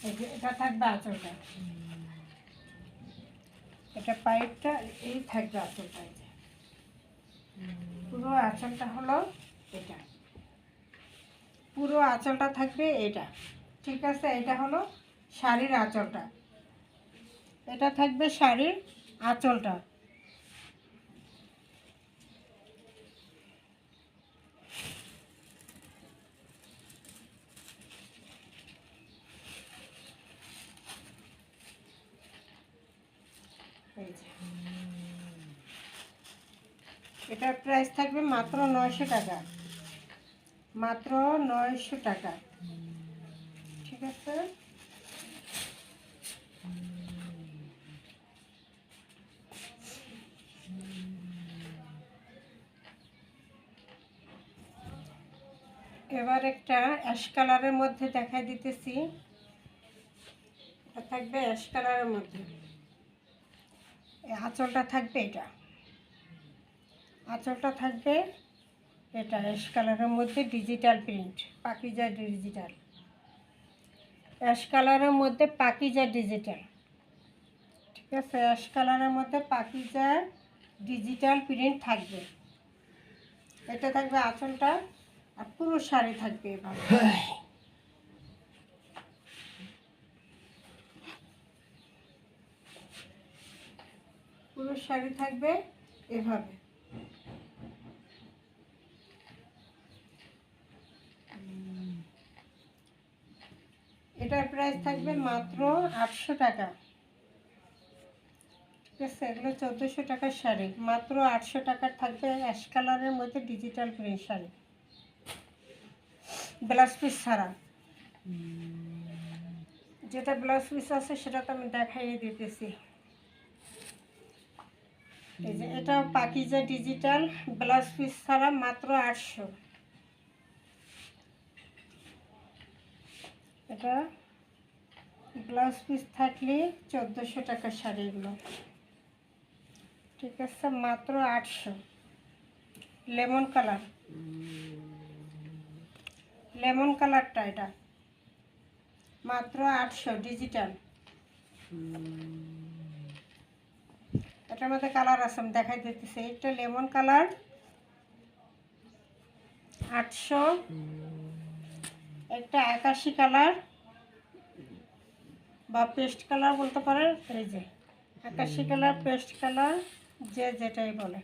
এই যে এটা থাকবে আঁচলটা, এটা পাইপটা এই থাকবে আঁচলটা। এই যে পুরো আঁচলটা হলো এটা, পুরো আঁচলটা থাকবে এটা। ঠিক আছে, এটা হলো শাড়ির আঁচলটা, এটা থাকবে শাড়ির আঁচলটা। এই যে এটার প্রাইস থাকবে মাত্র 900 টাকা, মাত্র 900 টাকা। ঠিক আছে, এবার একটা অ্যাশ কালারের মধ্যে দেখাই দিতেছি। এটা থাকবে অ্যাশ কালারের মধ্যে, এই আঁচলটা থাকবে এটা, আঁচলটা থাকবে এটা অ্যাশ কালারের মধ্যে digital print, Pakiza digital, ash কালারের মধ্যে পাকিজা ডিজিটাল। ঠিক আছে, অ্যাশ কালারের মধ্যে পাকিজা ডিজিটাল প্রিন্ট থাকবে। এটা থাকবে আঁচলটা, আর পুরো শাড়ি থাকবে এভাবে। পুরো শাড়ি থাকবে এভাবে। এটার প্রাইস থাকবে মাত্র 800 টাকা। ঠিক আছে, এগুলো 1400 টাকার শাড়ি, মাত্র 800 টাকার থাকবে অ্যাশ কালারের মধ্যে digital print sari, blouse piece ছাড়া। যেটা ব্লাউজ পিস আছে সেটা তো আমি দেখাইয়ে দিতেছি। এই যে এটাও পাকিজা ডিজিটাল, ব্লাউজ পিস ছাড়া, মাত্র 800। এটা ব্লাউজ পিস থাকলে 1400 টাকার শাড়ি এগুলো। ঠিক আছে, মাত্র 800। লেমন কালার, লেমন কালারটা এটা মাত্র 800 ডিজিটাল। এটার মধ্যে কালার আছে, আমি দেখাই দিতেছি। এটা লেমন কালার 800, একটা আকাশি কালার বা পেস্ট কালার বলতে পারেন। এই যে আকাশি কালার, পেস্ট কালার, যে যেটাই বলে।